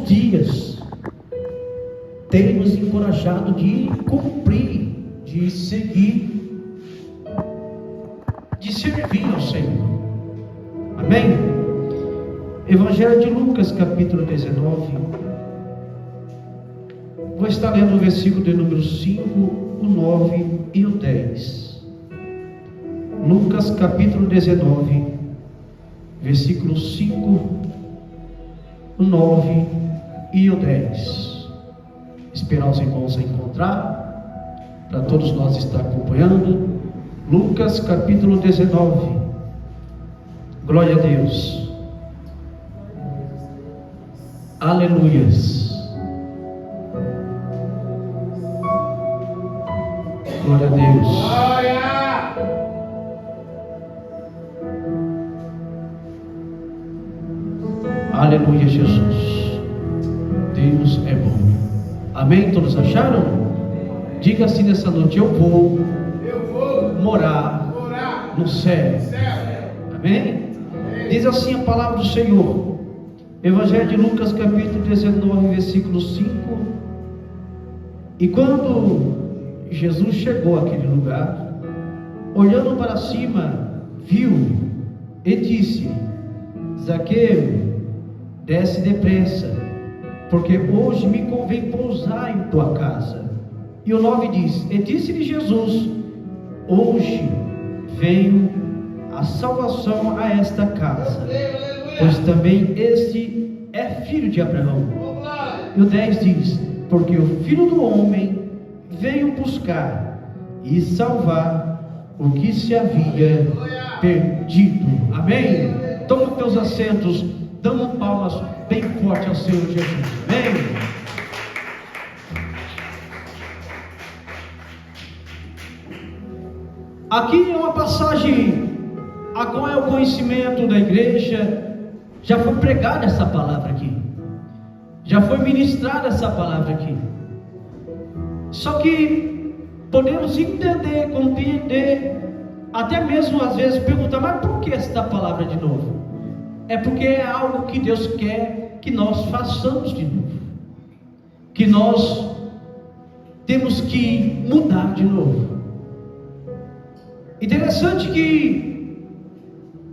dias tem nos encorajado de cumprir, de seguir, de servir ao Senhor. Amém? Evangelho de Lucas, capítulo 19. Vou estar lendo o versículo de número 5, o 9 e o 10. Lucas, capítulo 19, versículo 5, o 9 e o 10. Esperar os irmãos a encontrar, para todos nós estar acompanhando. Lucas, capítulo 19. Glória a Deus. Aleluias. Glória a Deus. Aleluia, Jesus. Deus é bom. Amém? Todos acharam? Diga assim nessa noite: eu vou morar no céu. Amém? Diz assim a palavra do Senhor. Evangelho de Lucas, capítulo 19, versículo 5. E quando Jesus chegou àquele lugar, olhando para cima, viu e disse: Zaqueu, desce depressa, porque hoje me convém pousar em tua casa. E o 9 diz: e disse-lhe Jesus: hoje veio a salvação a esta casa, pois também este é filho de Abraão. E o 10 diz: porque o Filho do Homem veio buscar e salvar o que se havia perdido. Amém? Toma teus assentos, damos palmas bem forte ao Senhor Jesus. Amém? Aqui é uma passagem a qual é o conhecimento da igreja. Já foi pregada essa palavra aqui, já foi ministrada essa palavra aqui. Só que podemos entender, compreender, até mesmo às vezes perguntar: mas por que esta palavra de novo? É porque é algo que Deus quer que nós façamos de novo, que nós temos que mudar de novo. Interessante que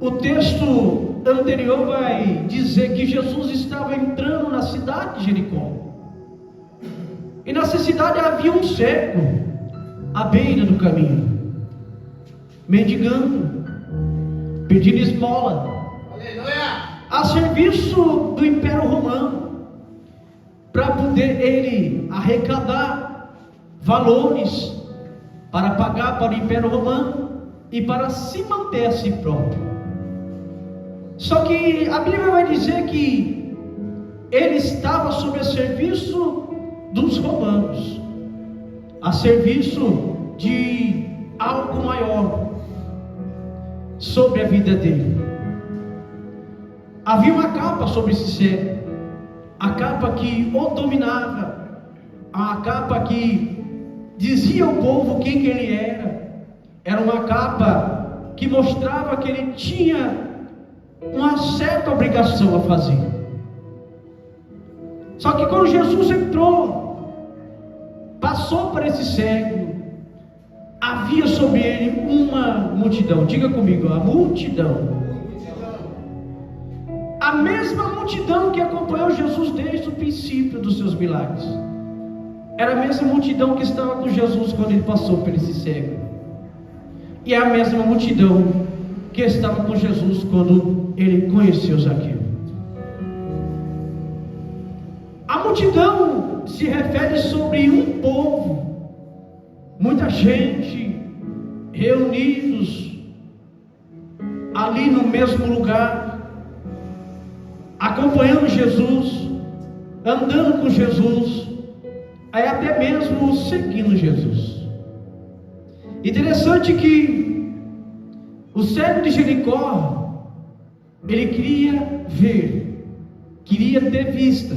o texto anterior vai dizer que Jesus estava entrando na cidade de Jericó, e nessa cidade havia um cego à beira do caminho, mendigando, pedindo esmola, a serviço do Império Romano, para poder ele arrecadar valores para pagar para o Império Romano e para se manter a si próprio. Só que a Bíblia vai dizer que ele estava sob o serviço dos romanos, a serviço de algo maior sobre a vida dele. Havia uma capa sobre esse cego, a capa que o dominava, a capa que dizia ao povo quem que ele era. Era uma capa que mostrava que ele tinha uma certa obrigação a fazer. Só que quando Jesus entrou, passou para esse cego, havia sobre ele uma multidão. Diga comigo: a multidão. A mesma multidão que acompanhou Jesus desde o princípio dos seus milagres. Era a mesma multidão que estava com Jesus quando ele passou por esse cego. E é a mesma multidão que estava com Jesus quando ele conheceu Zaqueu. A multidão se refere sobre um povo, muita gente reunidos ali no mesmo lugar, acompanhando Jesus, andando com Jesus, aí até mesmo seguindo Jesus. Interessante que o cego de Jericó, ele queria ver, queria ter vista,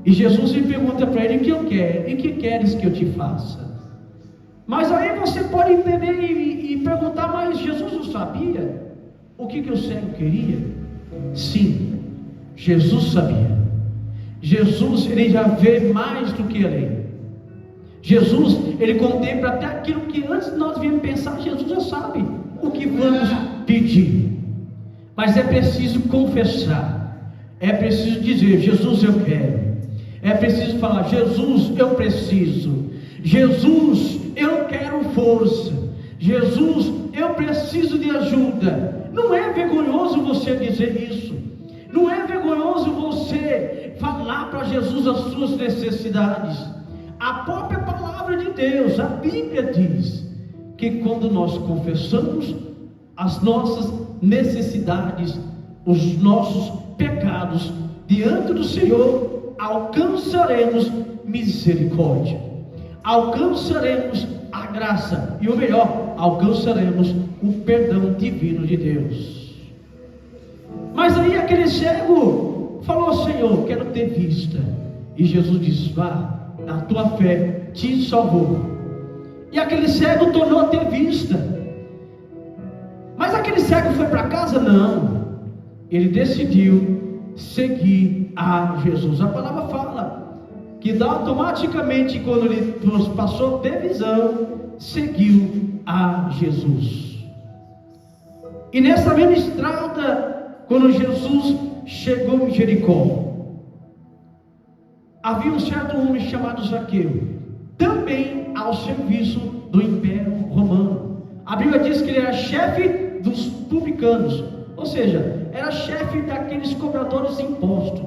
e Jesus lhe pergunta para ele: o que eu quero? E o que queres que eu te faça? Mas aí você pode entender e perguntar: mas Jesus não sabia o que o cego queria? Sim, Jesus sabia. Jesus, ele já vê mais do que a lei. Jesus, ele contempla até aquilo que antes de nós virmos pensar. Jesus já sabe o que vamos pedir. Mas é preciso confessar, é preciso dizer: Jesus, eu quero. É preciso falar: Jesus, eu preciso. Jesus, eu quero força. Jesus, eu preciso de ajuda. Não é vergonhoso você dizer isso. Não é vergonhoso você falar para Jesus as suas necessidades. A própria palavra de Deus, a Bíblia diz que quando nós confessamos as nossas necessidades, os nossos pecados diante do Senhor, alcançaremos misericórdia, alcançaremos a graça e o melhor, alcançaremos o perdão divino de Deus. Mas aí aquele cego falou: Senhor, quero ter vista. E Jesus disse: vá, a tua fé te salvou. E aquele cego tornou a ter vista. Mas aquele cego foi para casa? Não. Ele decidiu seguir a Jesus. A palavra fala que automaticamente, quando ele passou a ter visão, seguiu a Jesus. E nessa mesma estrada, quando Jesus chegou em Jericó, havia um certo homem chamado Zaqueu, também ao serviço do Império Romano. A Bíblia diz que ele era chefe dos publicanos, ou seja, era chefe daqueles cobradores de imposto.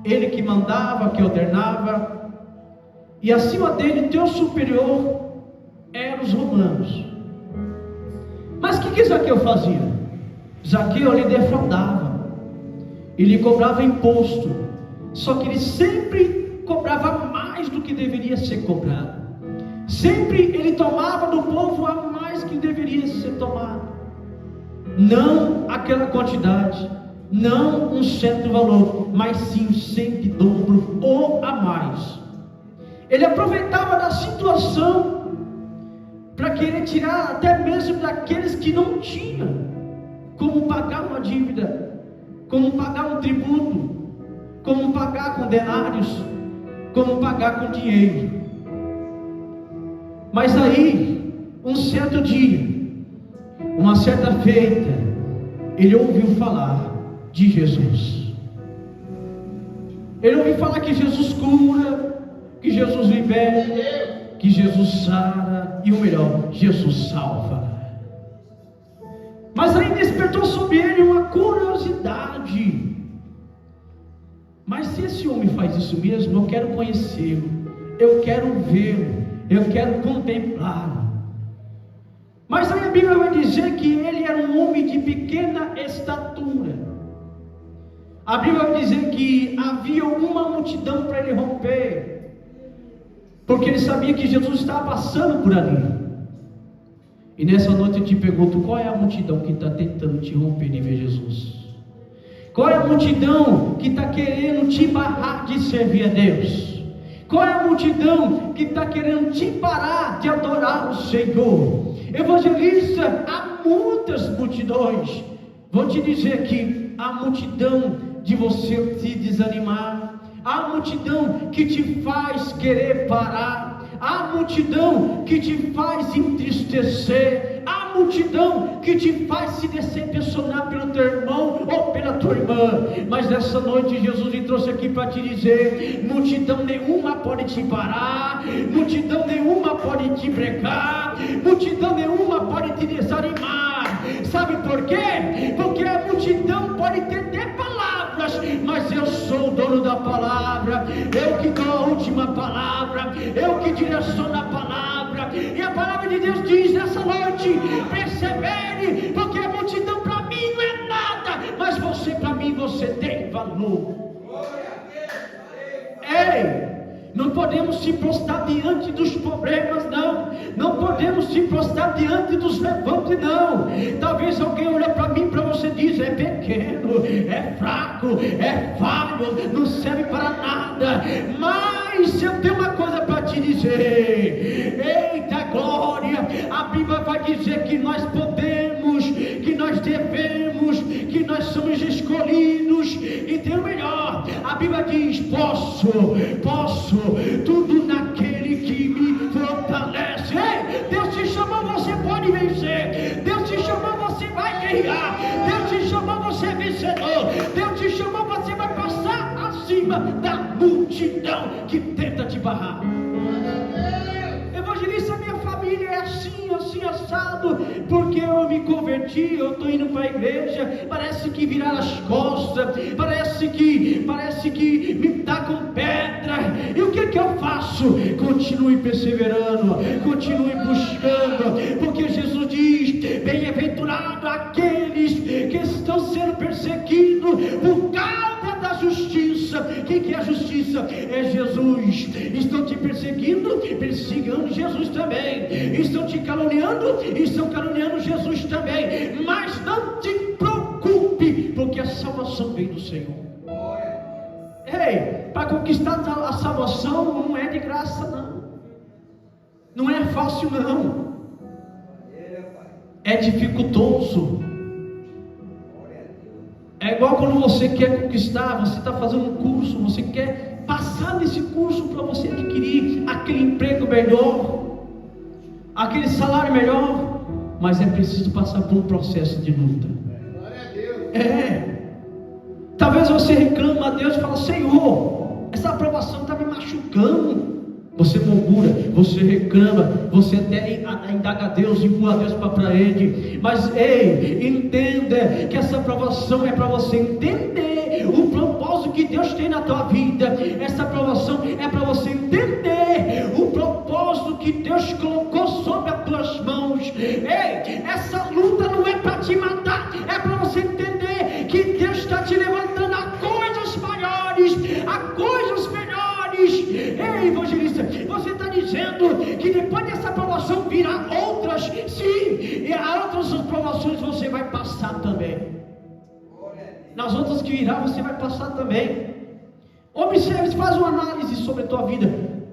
Ele que mandava, que ordenava, e acima dele, teu superior, eram os romanos. Mas o que Zaqueu fazia? Zaqueu, ele defraudava, ele cobrava imposto, só que ele sempre cobrava mais do que deveria ser cobrado. Sempre ele tomava do povo a mais que deveria ser tomado. Não aquela quantidade, não um certo valor, mas sim sempre dobro ou a mais. Ele aproveitava da situação para querer tirar até mesmo daqueles que não tinham como pagar uma dívida, como pagar um tributo, como pagar com denários, como pagar com dinheiro. Mas aí, um certo dia, uma certa feita, ele ouviu falar de Jesus. Ele ouviu falar que Jesus cura, que Jesus liberta, que Jesus sara e o melhor, Jesus salva. Mas aí despertou sobre ele uma curiosidade. Mas se esse homem faz isso mesmo, eu quero conhecê-lo, eu quero vê-lo, eu quero contemplá-lo. Mas aí a Bíblia vai dizer que ele era um homem de pequena estatura. A Bíblia vai dizer que havia uma multidão para ele romper, porque ele sabia que Jesus estava passando por ali. E nessa noite eu te pergunto: qual é a multidão que está tentando te romper de ver Jesus? Qual é a multidão que está querendo te barrar de servir a Deus? Qual é a multidão que está querendo te parar de adorar o Senhor? Evangelista, há muitas multidões. Vou te dizer que há multidão de você se desanimar, há multidão que te faz querer parar, há multidão que te faz entristecer, há multidão que te faz se decepcionar pelo teu irmão ou pela tua irmã. Mas nessa noite Jesus te trouxe aqui para te dizer: multidão nenhuma pode te parar, multidão nenhuma pode te brecar, multidão nenhuma pode te desanimar. Sabe por quê? Porque a multidão pode ter até palavras, mas eu sou o dono da palavra, eu que dou a última palavra, eu que direciono a palavra. E a palavra de Deus diz nessa noite: persevere, porque a multidão para mim não é nada, mas você, para mim, você tem valor. Ei, não podemos se prostrar diante dos problemas, não. Não podemos se prostrar diante dos levantes, não. Talvez alguém olhe para mim, para você, diz: é pequeno, é fraco, é falho, não serve para nada. Mas eu tenho uma coisa para te dizer. Eita glória! A Bíblia vai dizer que nós podemos, que nós devemos, que nós somos escolhidos. E tem o melhor: a Bíblia diz: posso posso tudo naquele que me fortalece. Ei, Deus te chamou, você pode vencer. Deus te chamou, você vai guerrear. Deus te chamou, você é vencedor. Deus te chamou, você vai passar acima da multidão que tenta te barrar. Evangelista, minha família é assim assado, porque eu me converti, eu estou indo para a igreja, parece que viraram as costas, parece que me dá com pedra. E o que eu faço? Continue perseverando, continue buscando, porque Jesus diz: bem-aventurado aqueles que estão sendo perseguidos por causa da justiça. O que é a justiça? É Jesus. Estão te perseguindo, persigam Jesus também. Estão te caluniando, estão caluniando Jesus também. Mas não te preocupe, porque a salvação vem do Senhor. Ei, para conquistar a salvação não é de graça, não. Não é fácil, não. É dificultoso. É igual quando você quer conquistar, você está fazendo um curso, você quer passar nesse curso para você adquirir aquele emprego melhor, aquele salário melhor, mas é preciso passar por um processo de luta. Talvez você reclame a Deus e fale: Senhor, essa aprovação está me machucando. Você murmura, você reclama, você até indaga a Deus, empurra a Deus para a parede. Mas ei, entenda que essa aprovação é para você entender o propósito que Deus tem na tua vida. Essa aprovação é para você entender o propósito que Deus colocou sobre as tuas mãos. Ei, essa luta não é para te matar, é para você entender que Deus está te levantando a coisas maiores, a coisas melhores. Ei, evangelista, você está dizendo que depois dessa aprovação virá outras? Sim, e a outras aprovações você vai passar também. Nas outras que virá você vai passar também. Observe, faz uma análise sobre a tua vida,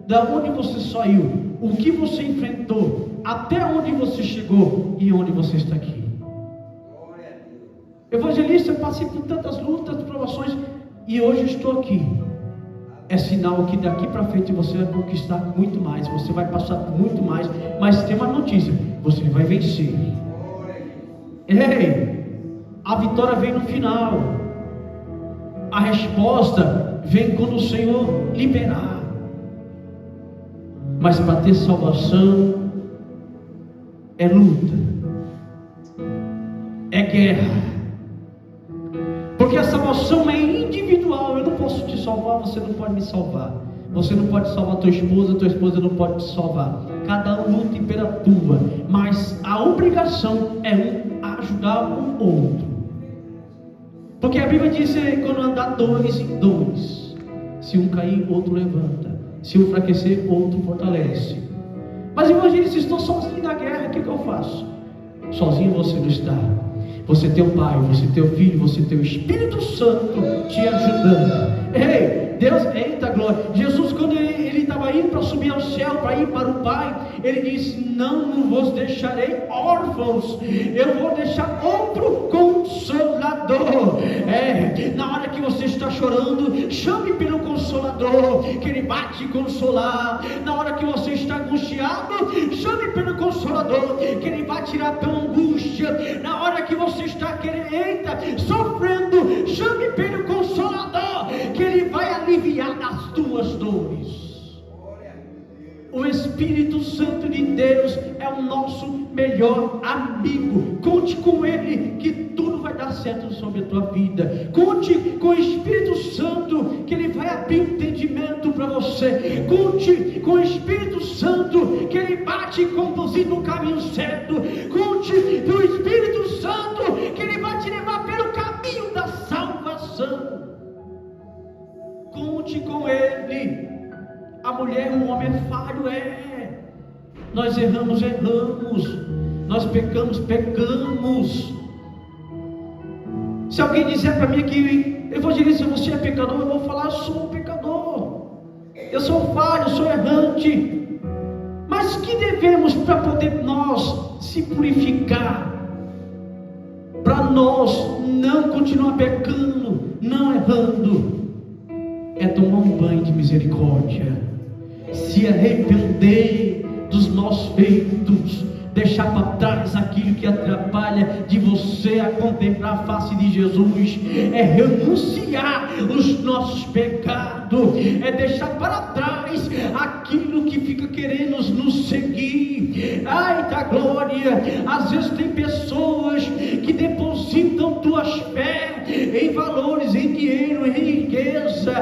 da onde você saiu, o que você enfrentou, até onde você chegou e onde você está aqui. Evangelista, eu passei por tantas lutas, provações, e hoje estou aqui. É sinal que daqui para frente você vai conquistar muito mais, você vai passar por muito mais. Mas tem uma notícia: você vai vencer. Ei, a vitória vem no final. A resposta vem quando o Senhor liberar. Mas para ter salvação é luta, é guerra. Porque a salvação é individual. Eu não posso te salvar, você não pode me salvar. Você não pode salvar tua esposa não pode te salvar. Cada um luta pela tua, mas a obrigação é ajudar um outro. Porque a Bíblia diz que quando andar dois em dois, se um cair, outro levanta. Se um enfraquecer, outro fortalece. Mas evangelistas, estão sozinhos na guerra, o que eu faço? Sozinho você não está. Você tem o Pai, você tem o Filho, você tem o Espírito Santo te ajudando. Ei, Deus, eita glória. Jesus, quando ele estava indo para subir ao céu, para ir para o Pai, ele disse: não vos deixarei órfãos, eu vou deixar outro Consolador. Na hora que você está chorando, chame pelo Consolador, que ele vai te consolar. Na hora que você está angustiado, chame pelo Consolador, que ele vai tirar tua angústia. Na hora que você está sofrendo, chame pelo Consolador, que ele vai aliviar as tuas dores. O Espírito Santo de Deus é o nosso melhor amigo. Conte com ele, que tudo vai dar certo sobre a tua vida. Conte com o Espírito Santo, que ele vai abrir entendimento para você. Conte com o Espírito Santo, que ele vai te conduzir no caminho certo. Conte com o Espírito Santo, que ele vai te levar pelo caminho da salvação. Conte com ele. A mulher, o homem é falho, nós erramos, nós pecamos. Se alguém disser para mim que, evangelista, você é pecador, eu vou falar: eu sou um pecador, eu sou falho, eu sou errante. Mas que devemos para poder nós se purificar, para nós não continuar pecando, não errando? é tomar um banho de misericórdia, se arrepender dos nossos feitos, deixar para trás aquilo que atrapalha de você a contemplar a face de Jesus, é renunciar os nossos pecados, é deixar para trás aquilo que fica querendo nos seguir. Ai da glória! Às vezes tem pessoas que depositam tuas fé em valores, em dinheiro, em riqueza,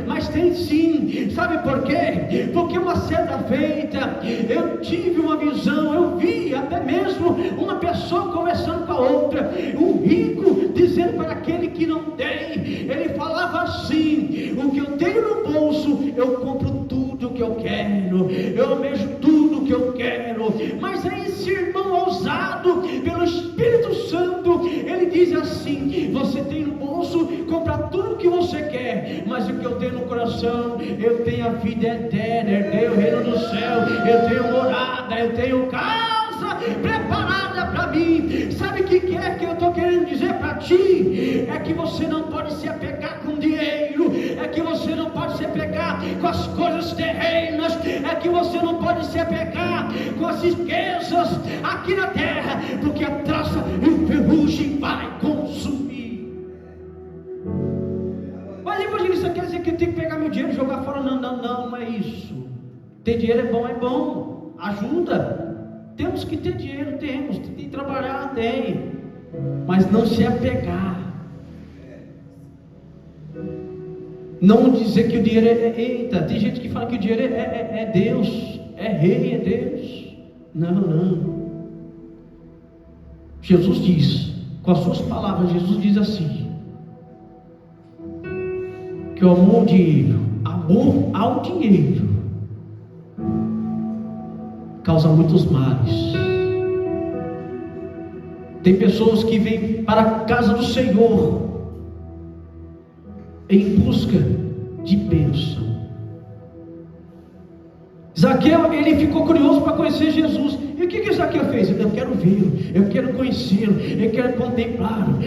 mas tem sim. Sabe por quê? Porque uma certa feita eu tive uma visão, eu vi até mesmo uma pessoa conversando com a outra, um rico dizendo para aquele que não tem, ele falava assim: o que eu tenho no bolso, eu compro tudo que eu quero, eu almejo tudo que eu quero. Mas aí esse irmão ousado pelo Espírito Santo, ele diz assim: você tem no bolso, compra tudo que você quer, mas o que eu tenho no coração, eu tenho a vida eterna, eu tenho o reino do céu, eu tenho morada, eu tenho casa preparada para mim. Sabe o que é que eu estou querendo dizer para ti? É que você não pode se apegar com dinheiro, é que você não pode se apegar com as coisas terrenas, é que você não pode se apegar com as riquezas aqui na terra, porque a traça e o ferrugem vai consumir. Mas evangelista, quer dizer que eu tenho que pegar meu dinheiro e jogar fora? Não é isso. Ter dinheiro é bom, ajuda. Temos que ter dinheiro, tem que trabalhar, mas não se apegar. Não dizer que o dinheiro eita, tem gente que fala que o dinheiro é Deus, é rei, é Deus. Não. Jesus diz, com as suas palavras, Jesus diz assim, que o amor ao dinheiro causa muitos males. Tem pessoas que vêm para a casa do Senhor em busca de bênção. Zaqueu, ele ficou curioso para conhecer Jesus. E o que Zaqueu fez? Eu quero vê-lo, eu quero conhecê-lo, eu quero contemplá-lo.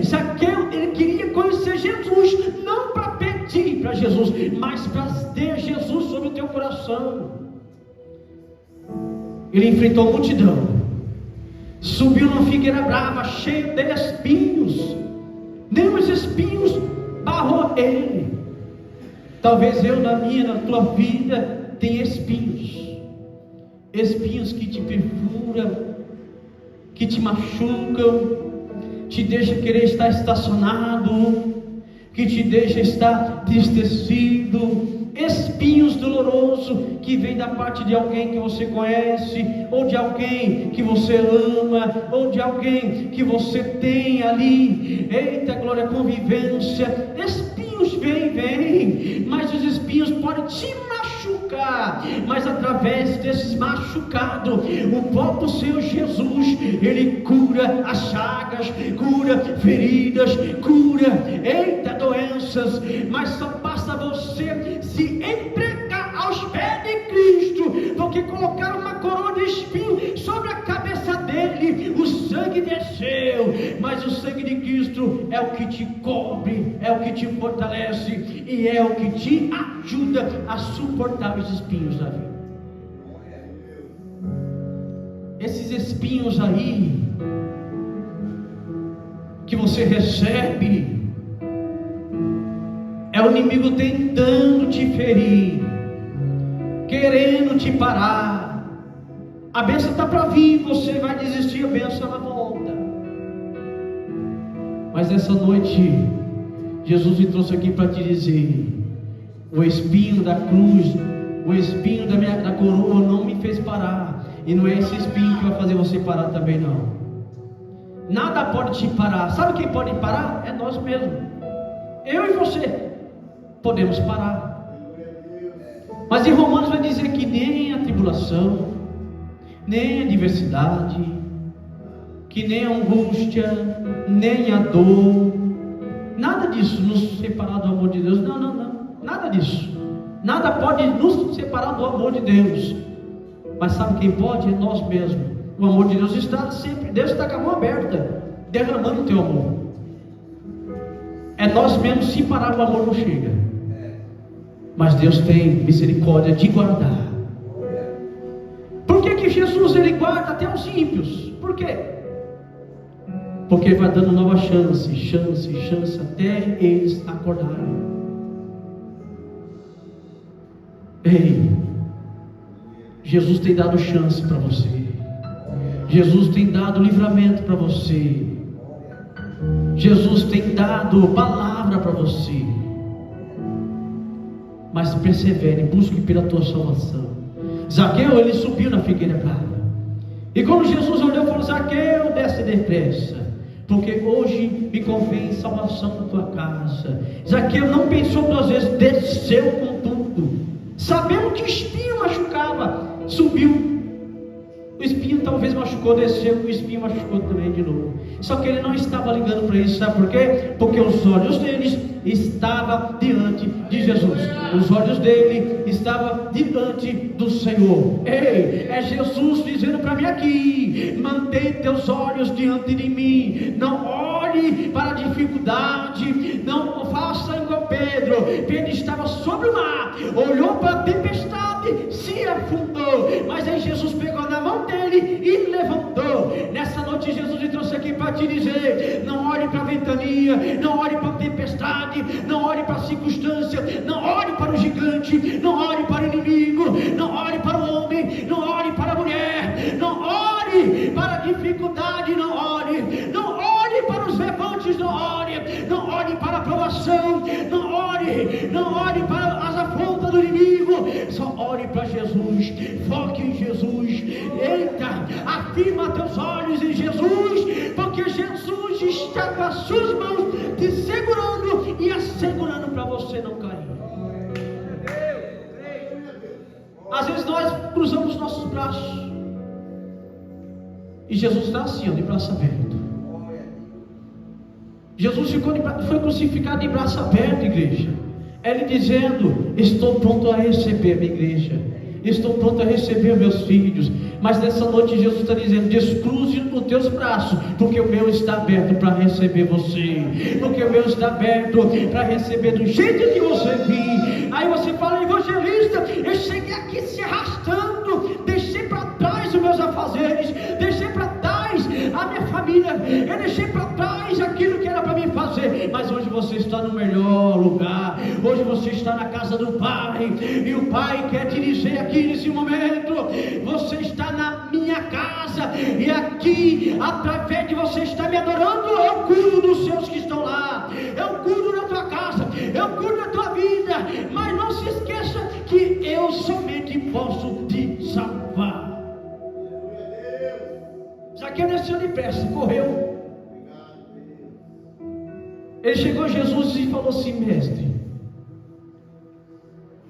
Zaqueu, ele queria conhecer Jesus, não para pedir para Jesus, mas para ter Jesus sobre o teu coração. Ele enfrentou a multidão, subiu numa figueira brava, cheia de espinhos. Nem os espinhos barrou ele. Talvez na tua vida, tem espinhos que te perfuram, que te machucam, te deixa querer estar estacionado, que te deixa estar tristecido. Espinhos dolorosos que vem da parte de alguém que você conhece, ou de alguém que você ama, ou de alguém que você tem ali. Eita glória, convivência. Espinhos vem, mas os espinhos podem te machucar, mas através desses machucados, o próprio Senhor Jesus, Ele cura as chagas, cura feridas, cura doenças. Mas só basta você se entregar aos pés de Cristo, porque colocaram uma coroa de espinho sobre a cabeça dele. O sangue desceu, mas o sangue de Cristo é o que te cobre, é o que te fortalece e é o que te ajuda a suportar os espinhos da vida. Esses espinhos aí que você recebe, é o inimigo tentando te ferir, querendo te parar. A bênção está para vir, você vai desistir, a bênção ela volta. Mas essa noite, Jesus me trouxe aqui para te dizer: o espinho da cruz, o espinho da coroa não me fez parar, e não é esse espinho que vai fazer você parar também não. Nada pode te parar. Sabe quem pode parar? É nós mesmos. Eu e você podemos parar. Mas em Romanos vai dizer que nem a tribulação, nem a adversidade, que nem a angústia, nem a dor, nada disso nos separar do amor de Deus. Não, nada disso. Nada pode nos separar do amor de Deus. Mas sabe quem pode? É nós mesmos. O amor de Deus está sempre, Deus está com a mão aberta, derramando o teu amor. É nós mesmos, se parar, o amor não chega. Mas Deus tem misericórdia de guardar. Por que Jesus ele guarda até os ímpios? Por quê? Porque Ele vai dando nova chance até eles acordarem. Ei, Jesus tem dado chance para você. Jesus tem dado livramento para você. Jesus tem dado palavra para você. Mas persevere, busque pela tua salvação. Zaqueu, ele subiu na figueira brava. E quando Jesus olhou, falou: Zaqueu, desce depressa, porque hoje me convém salvação na tua casa. Zaqueu não pensou duas vezes, desceu com tudo, sabendo que o espinho machucava, subiu. O espinho talvez machucou, desceu, o espinho machucou também de novo. Só que ele não estava ligando para isso, sabe por quê? Porque os olhos deles estavam diante de Jesus. Os olhos dele estavam diante do Senhor. Ei, é Jesus dizendo para mim aqui: mantém teus olhos diante de mim. Não olhe para a dificuldade. Não faça igual Pedro. Pedro estava sobre o mar, olhou para a tempestade, se afundou. Mas aí Jesus pegou na mão dele e levantou. Nessa noite Jesus me trouxe aqui para te dizer: não olhe para a ventania, não olhe para a tempestade, não olhe para a circunstância, não olhe para o gigante, não olhe para o inimigo, não olhe para o homem, não olhe para a mulher, não olhe para a dificuldade, não olhe para os levantes, não olhe para a provação, não olhe para as afrontas do inimigo, só olhe para Jesus, foque em Jesus. Eita, afirma teus olhos em Jesus, porque Jesus está com as suas mãos te segurando e assegurando para você não cair. Às vezes nós cruzamos nossos braços e Jesus está assim, de braço aberto. Jesus foi crucificado de braço aberto, igreja. Ele dizendo: estou pronto a receber a minha igreja, estou pronto a receber meus filhos. Mas nessa noite Jesus está dizendo: descruze os teus braços, porque o meu está aberto para receber você, porque o meu está aberto para receber do jeito que você vir. Aí você fala: evangelista, eu cheguei aqui se arrastando, deixei para trás os meus afazeres, deixei para trás a minha família, eu deixei para trás aquilo que era para mim fazer. Mas hoje você está no melhor lugar, hoje você está na casa do Pai, e o Pai quer te dizer aqui nesse momento: você está na minha casa, e aqui, através de você estar me adorando, eu cuido dos seus que estão lá, eu cuido da tua casa, eu cuido da tua vida. Mas não se esqueça que eu somente posso te salvar. Zaqueu desceu depressa, correu. Ele chegou a Jesus e falou assim: mestre,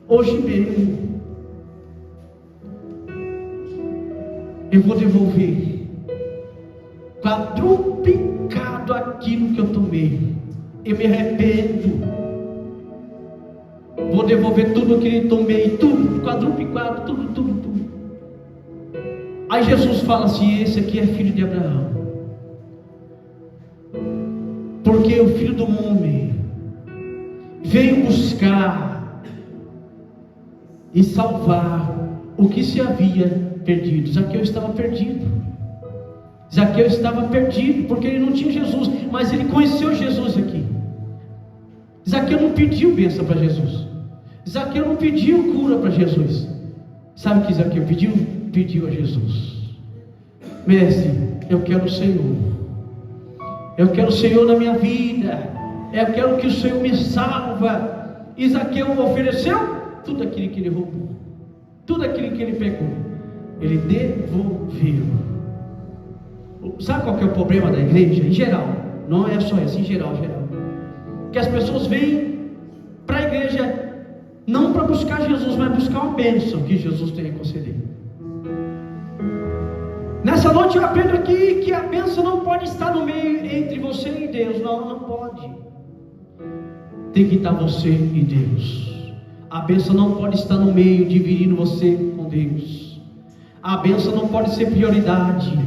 hoje mesmo eu vou devolver quadruplicado aquilo que eu tomei. Eu me arrependo. Vou devolver tudo que eu tomei, tudo, quadruplicado, tudo. Aí Jesus fala assim: esse aqui é filho de Abraão. Porque o Filho do Homem veio buscar e salvar o que se havia perdido. Zaqueu estava perdido. Zaqueu estava perdido porque ele não tinha Jesus, mas ele conheceu Jesus aqui. Zaqueu não pediu bênção para Jesus. Zaqueu não pediu cura para Jesus. Sabe o que Zaqueu pediu? Pediu a Jesus: mestre, eu quero o Senhor. Eu quero o Senhor na minha vida. Eu quero que o Senhor me salva. E Zaqueu ofereceu tudo aquilo que ele roubou, tudo aquilo que ele pegou, ele devolveu. Sabe qual que é o problema da igreja? Em geral, não é só esse, em geral. Que as pessoas vêm para a igreja não para buscar Jesus, mas buscar uma bênção que Jesus tem a conceder. Nessa noite eu aprendo aqui que a bênção não pode estar no meio entre você e Deus. Não pode. Tem que estar você e Deus. A bênção não pode estar no meio, dividindo você com Deus. A bênção não pode ser prioridade.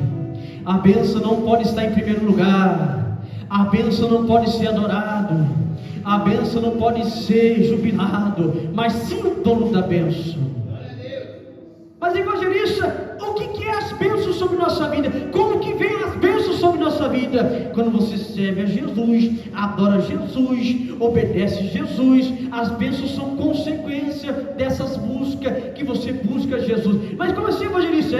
A bênção não pode estar em primeiro lugar. A bênção não pode ser adorado. A bênção não pode ser jubilado. Mas mas sim o dono da bênção. Mas evangelista, o que é as bênçãos sobre nossa vida? Como que vem as bênçãos sobre nossa vida? Quando você serve a Jesus, adora Jesus, obedece Jesus, as bênçãos são consequência dessas buscas que você busca Jesus. Mas como assim, evangelista?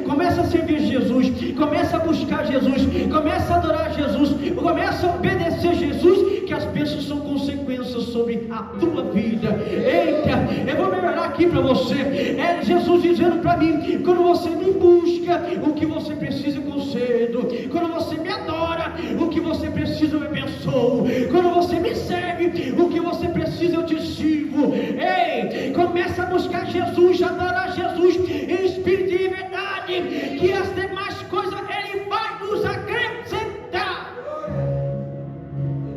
Começa a servir Jesus, começa a buscar Jesus, começa a adorar Jesus, começa a obedecer Jesus, que as bênçãos são consequências sobre a tua vida. Eita, eu vou melhorar aqui para você. Jesus dizendo para mim: quando você me busca, o que você precisa eu concedo. Quando você me adora, o que você precisa eu abençoo. Quando você me serve, o que você precisa eu te sirvo. Ei, começa a buscar Jesus, a adorar Jesus em espírito e em verdade, que as demais coisas Ele vai nos acrescentar.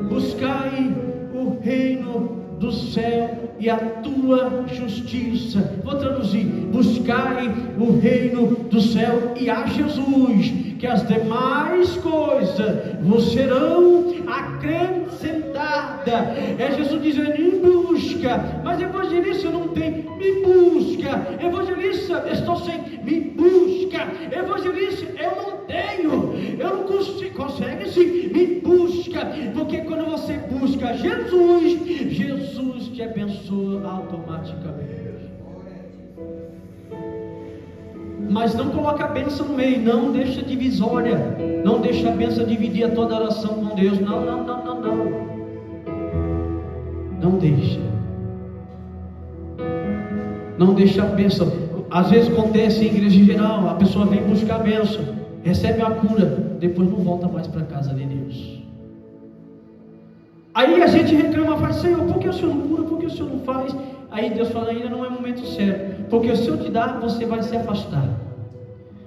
Buscai o reino do céu e a tua justiça. Vou traduzir: buscai o reino do céu e a Jesus, que as demais coisas vos serão acrescentadas. É Jesus dizendo: me busca. Mas evangelista, eu não tenho. Me busca. Evangelista, eu estou sem. Me busca. Evangelista, eu não tenho. Eu não consigo. Consegue sim. Me busca. Porque quando você busca Jesus, Jesus te abençoa automaticamente. Mas não coloca a bênção no meio, não deixa divisória, não deixa a bênção dividir a toda a oração com Deus. Não. Não deixa. Não deixa a bênção. Às vezes acontece em igreja geral, a pessoa vem buscar a bênção, recebe a cura, depois não volta mais para a casa de Deus. Aí a gente reclama, fala: Senhor, por que o Senhor não cura? Por que o Senhor não faz? Aí Deus fala: ainda não é o momento certo. Porque se eu te dar, você vai se afastar.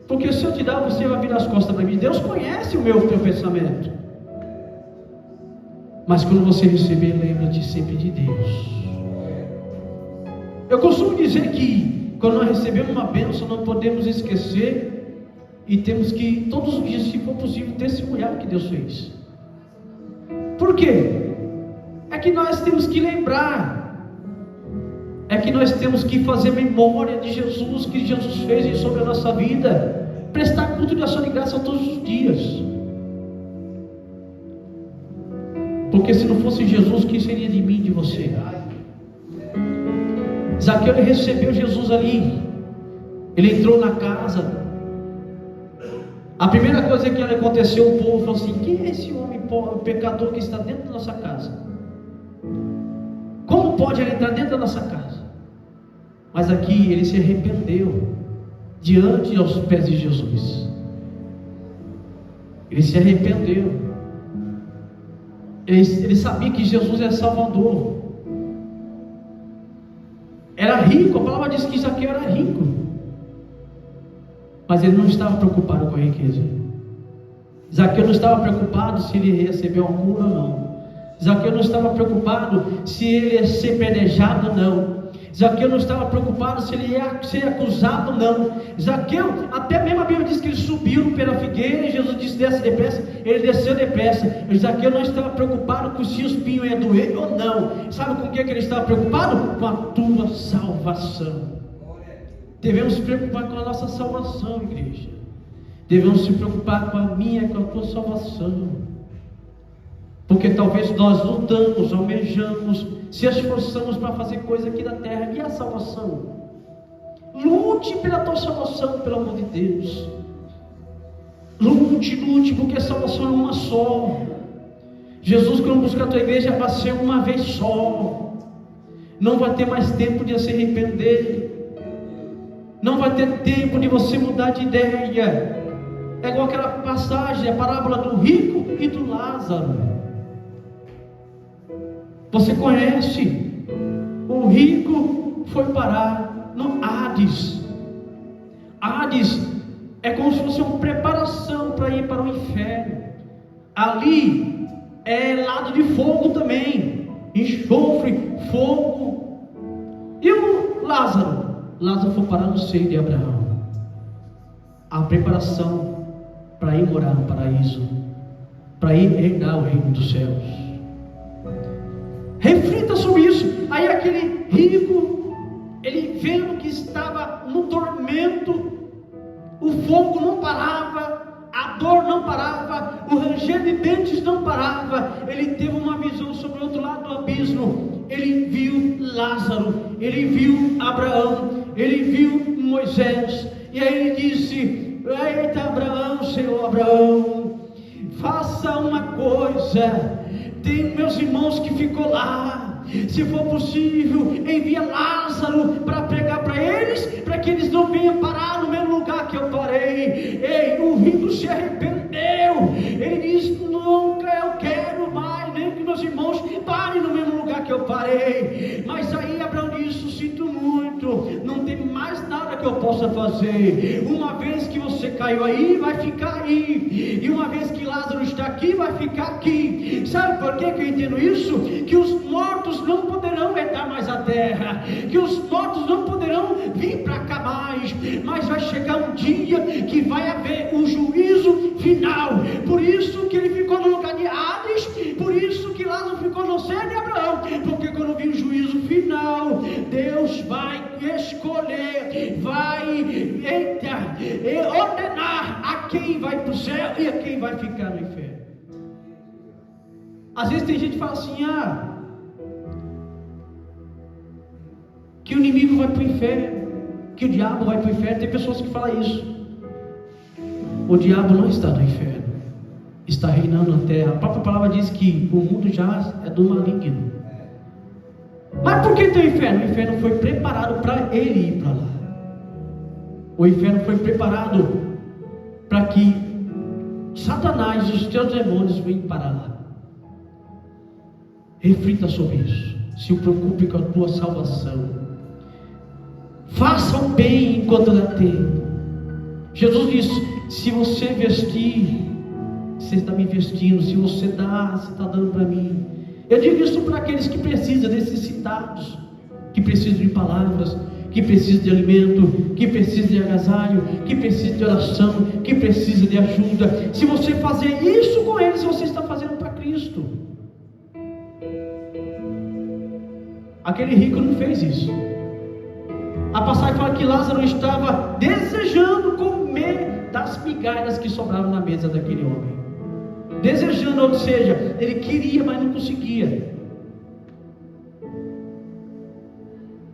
Porque se eu te dar, você vai virar as costas para mim. Deus conhece o teu pensamento. Mas quando você receber, lembra-te sempre de Deus. Eu costumo dizer que quando nós recebemos uma bênção, não podemos esquecer e temos que, todos os dias, se for possível, testemunhar o que Deus fez. Por quê? É que nós temos que lembrar, é que nós temos que fazer memória de Jesus, que Jesus fez sobre a nossa vida, prestar culto de ação de graça todos os dias. Porque se não fosse Jesus, quem seria de mim, de você? Zaqueu, ele recebeu Jesus ali, ele entrou na casa. A primeira coisa que aconteceu, o povo falou assim: quem é esse homem pecador que está dentro da nossa casa? Como pode ele entrar dentro da nossa casa? Mas aqui ele se arrependeu diante aos pés de Jesus. Ele se arrependeu. Ele sabia que Jesus é Salvador. Era rico, a palavra diz que Zaqueu era rico, mas ele não estava preocupado com a riqueza. Zaqueu não estava preocupado se ele ia receber uma cura ou não. Zaqueu não estava preocupado se ele ia ser pedejado ou não. Zaqueu não estava preocupado se ele ia ser acusado ou não. Zaqueu, até mesmo a Bíblia diz que ele subiu pela figueira e Jesus disse: desce depressa. Ele desceu depressa. Zaqueu não estava preocupado com se o espinho ia doer ou não. Sabe com o que ele estava preocupado? Com a tua salvação. Devemos se preocupar com a nossa salvação, igreja. Devemos se preocupar com a minha e com a tua salvação. Porque talvez nós lutamos, almejamos, se esforçamos para fazer coisa aqui na terra. E a salvação? Lute pela tua salvação, pelo amor de Deus. Lute, porque a salvação é uma só. Jesus, quando busca a tua igreja, vai ser uma vez só. Não vai ter mais tempo de se arrepender. Não vai ter tempo de você mudar de ideia. É igual aquela passagem, a parábola do rico e do Lázaro. Você conhece? O rico foi parar no Hades. Hades é como se fosse uma preparação para ir para o inferno. Ali é lado de fogo também, enxofre, fogo. E o Lázaro? Lázaro foi parar no seio de Abraão. A preparação para ir morar no paraíso, para ir herdar o reino dos céus. Reflita sobre isso. Aí aquele rico vendo que estava no tormento, o fogo não parava, a dor não parava, o ranger de dentes não parava. Ele teve uma visão sobre o outro lado do abismo. Ele viu Lázaro, ele viu Abraão, ele viu Moisés, e aí ele disse: eita, Abraão, Senhor Abraão, faça uma coisa, tem meus irmãos que ficou lá, se for possível, envia Lázaro para pregar para eles, para que eles não venham parar no mesmo lugar que eu parei. Ei, o rico se arrependeu, ele disse: nunca eu quero mais, nem que meus irmãos parem no mesmo lugar que eu parei. Mas aí Abraão disse: sinto muito, não tem mais nada que eu possa fazer. Uma vez que você caiu aí, vai ficar aí, e uma vez que Lázaro está aqui, vai ficar aqui. Sabe por que eu entendo isso? Que os mortos não poderão herdar mais a terra, que os mortos não poderão vir para cá mais, mas vai chegar um dia que vai haver o juízo final. Por isso que ele ficou no lugar de Hades, por isso que Lázaro ficou no céu de Abraão, porque quando vir o juízo final, Deus vai escolher, vai ordenar a quem vai para o céu e a quem vai ficar no inferno. Às vezes tem gente que fala assim: que o inimigo vai para o inferno, que o diabo vai para o inferno. Tem pessoas que falam isso. O diabo não está no inferno, está reinando na terra. A própria palavra diz que o mundo já é do maligno. Mas por que tem o inferno? O inferno foi preparado para ele ir para lá. O inferno foi preparado para que Satanás e os teus demônios venham para lá. Reflita sobre isso, se preocupe com a tua salvação, faça o bem enquanto dá tempo. Jesus disse: se você vestir, você está me vestindo, se você dá, você está dando para mim. Eu digo isso para aqueles que precisam, necessitados, que precisam de palavras, que precisam de alimento, que precisam de agasalho, que precisam de oração, que precisam de ajuda. Se você fazer isso com eles, você está fazendo para Cristo. Aquele rico não fez isso. A passagem fala que Lázaro estava desejando comer das migalhas que sobravam na mesa daquele homem. Desejando, ou seja, ele queria, mas não conseguia.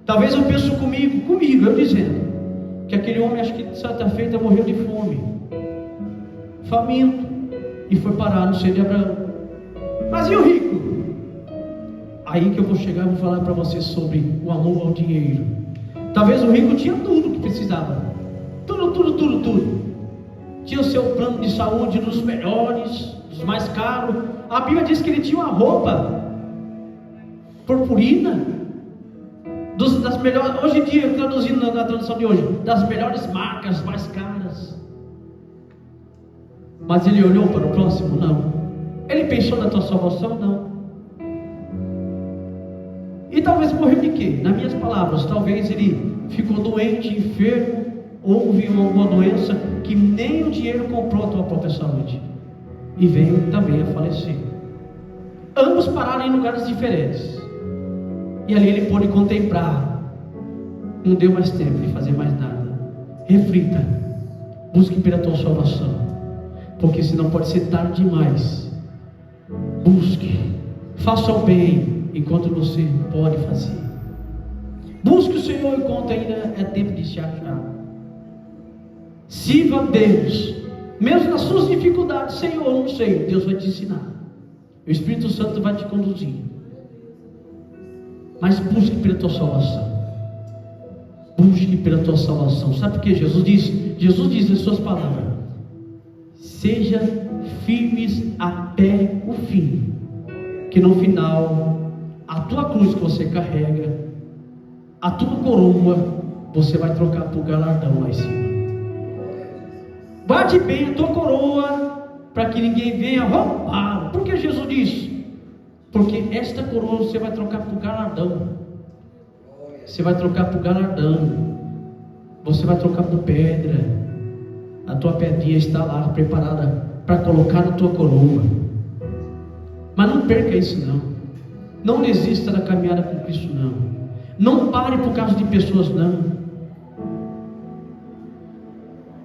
Talvez eu penso comigo, eu dizendo que aquele homem, acho que de certa feita, morreu de fome, faminto, e foi parar no seio de Abraão. Mas e o rico? Aí que eu vou chegar e vou falar para você sobre o amor ao dinheiro. Talvez o rico tinha tudo que precisava, tudo. Tinha o seu plano de saúde dos melhores, dos mais caros. A Bíblia diz que ele tinha uma roupa purpurina, das melhores, hoje em dia, traduzindo na tradução de hoje, das melhores marcas, mais caras. Mas ele olhou para o próximo? Não. Ele pensou na tua salvação? Não. E talvez morreu de quê? Nas minhas palavras, talvez ele ficou doente, enfermo, houve alguma doença que nem o dinheiro comprou a tua própria saúde, e veio também a falecer. Ambos pararam em lugares diferentes, e ali ele pôde contemplar. Não deu mais tempo de fazer mais nada. Reflita, busque pela tua salvação, porque senão pode ser tarde demais. Busque, faça o bem enquanto você pode fazer. Busque o Senhor enquanto ainda é tempo de se achar. Sirva a Deus, mesmo nas suas dificuldades. Senhor, eu não sei, Deus vai te ensinar, o Espírito Santo vai te conduzir. Mas busque pela tua salvação. Busque pela tua salvação. Sabe por que Jesus diz em suas palavras: seja firmes até o fim, que no final a tua cruz que você carrega, a tua coroa, você vai trocar por galardão lá em cima. Bate bem a tua coroa, para que ninguém venha roubar. Por que Jesus disse? Porque esta coroa você vai trocar por galardão. Você vai trocar por galardão. Você vai trocar por pedra. A tua pedrinha está lá preparada para colocar na tua coroa. Mas não perca isso não. Não desista da caminhada com Cristo não. Não pare por causa de pessoas, não.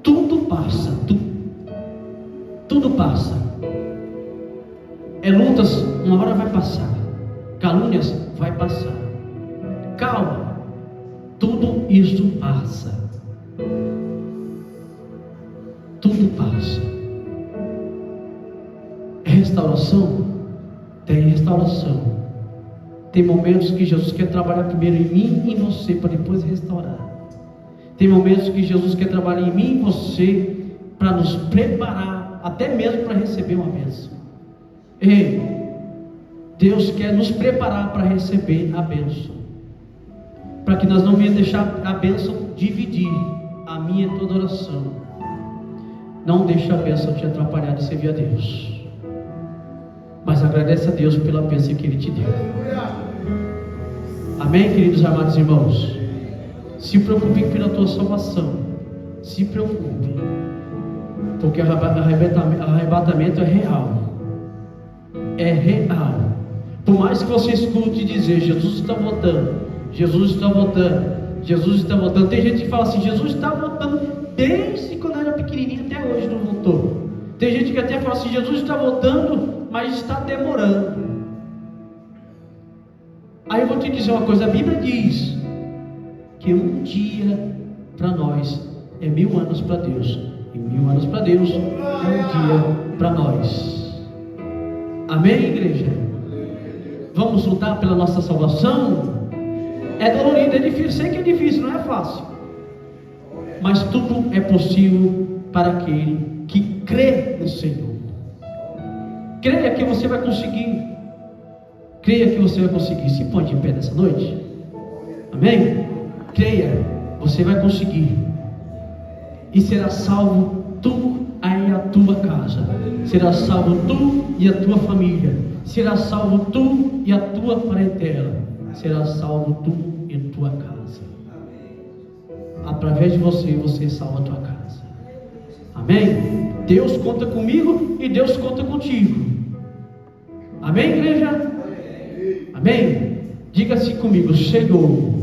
Tudo passa, tudo passa. É lutas, uma hora vai passar. Calúnias, vai passar. Calma, tudo isso passa. Tudo passa. Restauração, tem restauração. Tem momentos que Jesus quer trabalhar primeiro em mim e em você, para depois restaurar. Tem momentos que Jesus quer trabalhar em mim e em você, para nos preparar, até mesmo para receber uma bênção. Ei, Deus quer nos preparar para receber a bênção, para que nós não venhamos deixar a bênção dividir a minha e toda oração. Não deixe a bênção te atrapalhar de servir a Deus, mas agradece a Deus pela bênção que Ele te deu. Amém, queridos amados irmãos? Se preocupe pela tua salvação. Se preocupe, porque o arrebatamento é real. É real. Por mais que você escute dizer: Jesus está voltando, Jesus está voltando, Jesus está voltando. Tem gente que fala assim: Jesus está voltando desde quando era pequenininho até hoje não voltou. Tem gente que até fala assim: Jesus está voltando, mas está demorando. Aí eu vou te dizer uma coisa: a Bíblia diz que um dia para nós é 1000 anos para Deus, e 1000 anos para Deus é um dia para nós. Amém, igreja? Vamos lutar pela nossa salvação. É dolorido, é difícil, sei que é difícil, não é fácil, mas tudo é possível para aquele que crê no Senhor. Creia que você vai conseguir. Creia que você vai conseguir. Se põe de pé nessa noite. Amém? Creia, você vai conseguir. E será salvo tu e a tua casa. Será salvo tu e a tua família. Será salvo tu e a tua parentela. Será salvo tu e a tua casa. Através de você, você salva a tua casa. Amém? Deus conta comigo e Deus conta contigo. Amém, igreja? Amém? Diga-se comigo: Senhor,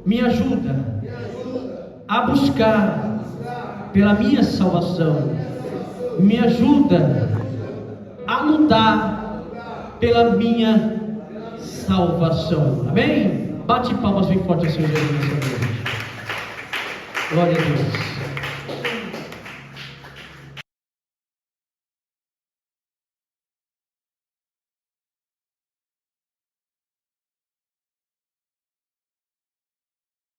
me ajuda a buscar pela minha salvação. Me ajuda a lutar pela minha salvação. Amém? Bate palmas bem forte ao Senhor Jesus nessa noite. Glória a Deus.